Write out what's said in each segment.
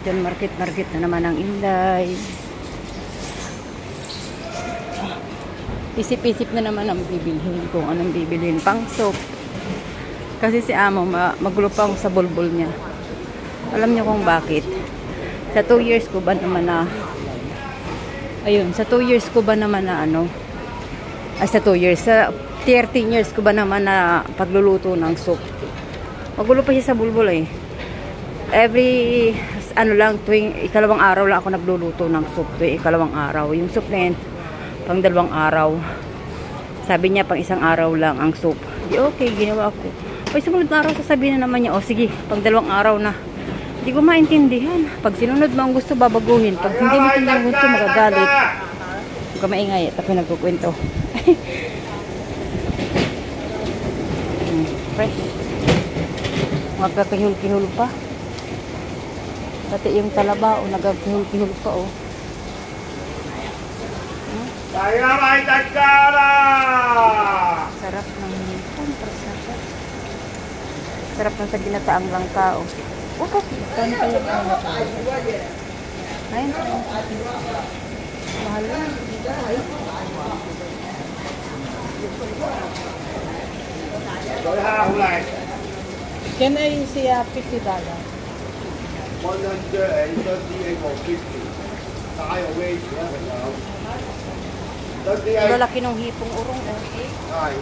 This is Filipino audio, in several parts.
Diyan market na naman ang Inday. Isip-isip na naman ang bibilhin kung anong bibilhin pang soap. Kasi si Amo magulo pa ako sa bulbul niya. Alam niyo kung bakit. Sa 2 years ko ba naman na sa 2 years ko ba naman na sa 2 years, sa 13 years ko ba naman na pagluluto ng soup. Magulo pa siya sa bulbul eh. Every tuwing ikalawang araw lang ako nagluluto ng soup. Tuwing ikalawang araw. Yung soup na yun, pang 2 araw. Sabi niya, pang 1 araw lang ang soup. Di okay, ginawa ko. Pag sumunod na araw, sasabihin na naman niya, sige, pang 2 araw na. Hindi ko maintindihan. Pag sinunod mo ang gusto, babaguhin. Pag hindi mo ang gusto, magagalit. Huwag ka maingay. At ako nagkukwento. Fresh. Magkakihul-kihul pa. Pati yung talaba, nagkakihul-kihul pa, Sarap ng sarap ng sa ginataang langka, Kano kayo ang ayun, mahal lang. Can I see $50? 138.50. Lalaki ng hipong urong, Ay.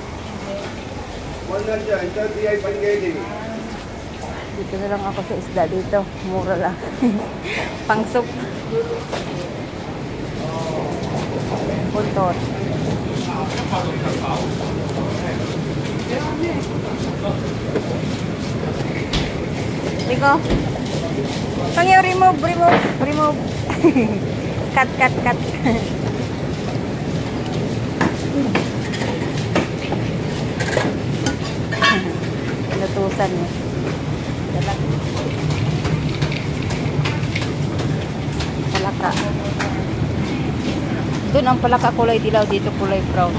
138.80. Dito na lang ako sa isda dito. Mura lang. Pang soup. Buntot. Tiko. Pangyaw, remove. Cut. Natusan niya. Palaka. Doon ang palaka kulay dilaw, dito kulay brown.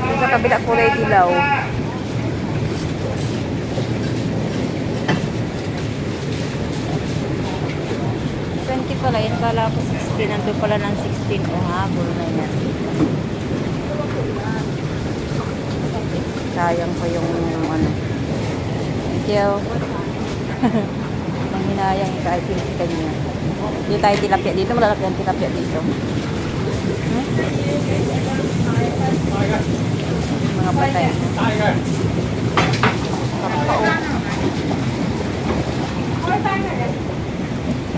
Doon sa kabila kulay dilaw. Pala yun, kala ko 16, nandun pala ng 16, habol na yan. Sayang pa yung thank you. Ang hinayang kahit tinitikan niya. Dito tayo tilapia dito, malalaki ang tilapia dito. Mga patay.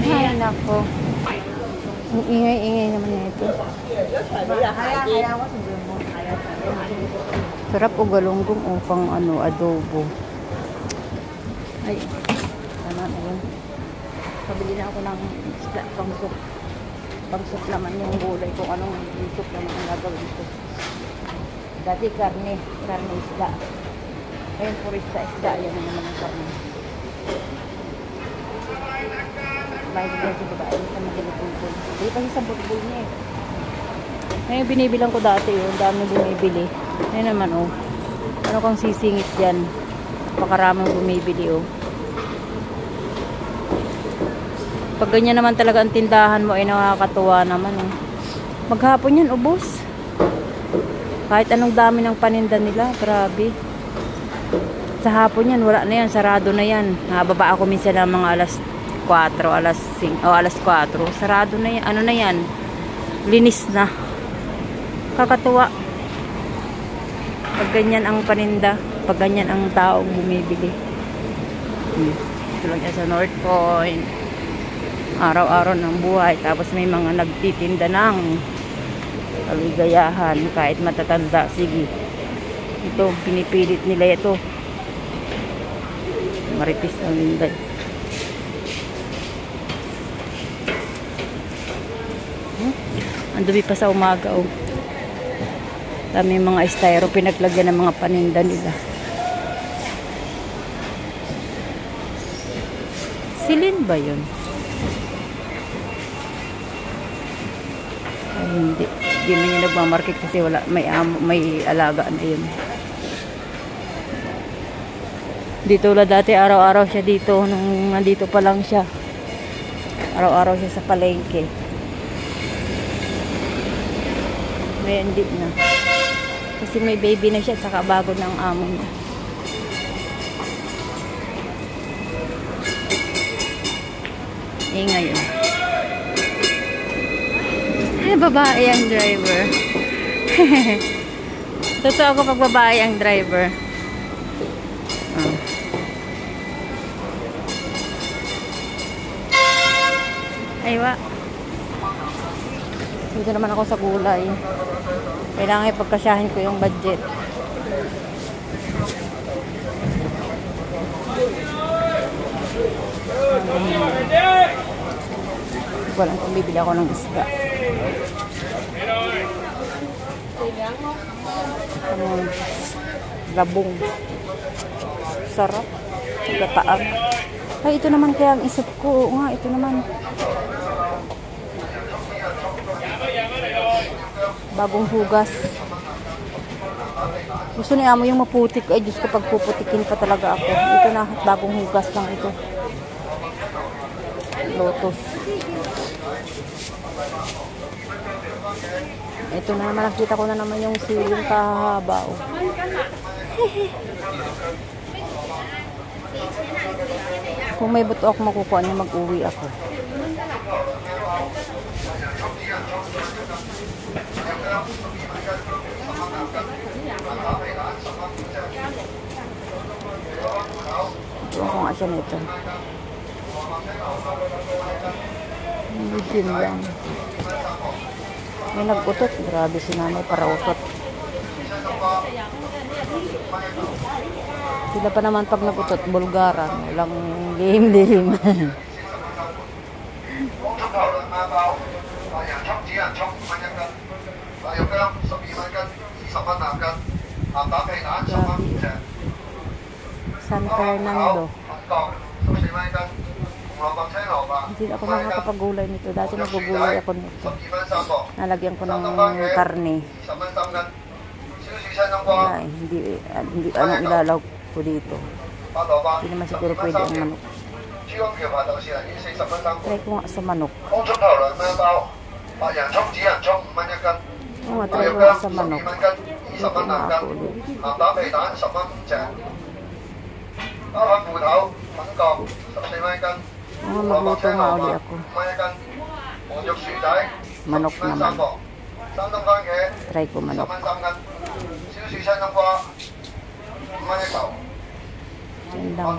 Ay, nako. Ang ingay-ingay naman na ito. Sarap o galunggong o pang adobo. Ay, tama na yun. Pabili na ako ng isda, pang soup. Pang soup naman yung gulay kung anong soup naman ang gagawin ko. Dati karne isda. Ngayon puro isda, yan naman ang karne. Bahay ko dyan sa babae sa maginipulpul. Hindi pa siya sa bulbul niya eh. Ngayon binibilang ko dati ang dami bumibili. Ngayon naman ano kang sisingit dyan. Napakaraming bumibili Pag ganyan naman talaga ang tindahan mo ay nakakatuwa naman Maghapon yan, ubos. Kahit anong dami ng paninda nila, grabe. Sa hapon yan, wala na yan, sarado na yan. Nababa ako minsan ng mga alas 4, alas 4. Sarado na yan. Ano na yan? Linis na. Kakatuwa. Pag ganyan ang paninda, pag ganyan ang taong bumibili. Ito lang yan sa North Point. Araw-araw ng buhay. Tapos may mga nagtitinda ng kaligayahan. Kahit matatanda. Sige. Ito, pinipilit nila ito. Maripis ang linday. Ang dumi pa sa umaga Dami mga styro pinaglagyan ng mga paninda nila. Silin ba yun? Ay, hindi. Di man yung nagmamarket kasi wala, may alaga na yun. Dito wala dati, araw-araw siya dito. Nung nandito pa lang siya. Araw-araw siya sa palengke. Ngayon hindi na. Kasi may baby na siya at saka bago ng amo niya. Ngayon. Ay, babae ang driver. Totoo ako pag babae ang driver. Aywa. Dito naman ako sa gulay. Kailangan ipagkasyahin ko yung budget. Walang kung bibili ako ng isda. Labong. Sarap. Gataang. Ay, ito naman kaya ang isip ko. Nga, ito naman. Bagong hugas. Gusto ni amo yung maputik. Ay, Diyos ko, pagpuputikin pa talaga ako. Ito na, bagong hugas lang ito. Lotus. Ito na naman, nakita ko na naman yung siling kahaba. Kung may buto ako makukuha niya, mag-uwi ako. Ito ko nga siya nito. Medium lang. May nag-utot. Grabe si nanay para utot. Sila pa naman pag nag-utot, bulgaran. Walang lihim-lihim. San Fernando. Hindi ako makakapagulay nito. Dati nagugulay ako nito. Nalagyan ko ng karne. Wala eh. Hindi anong ilalaw ko dito. Hindi naman siguro pwede ang manok. Try ko nga sa manok. Oo nga, try ko nga sa manok. Ito nga ako ulit. Magluto nga ulit ako. Manok naman. Try ko manok. Yan lang.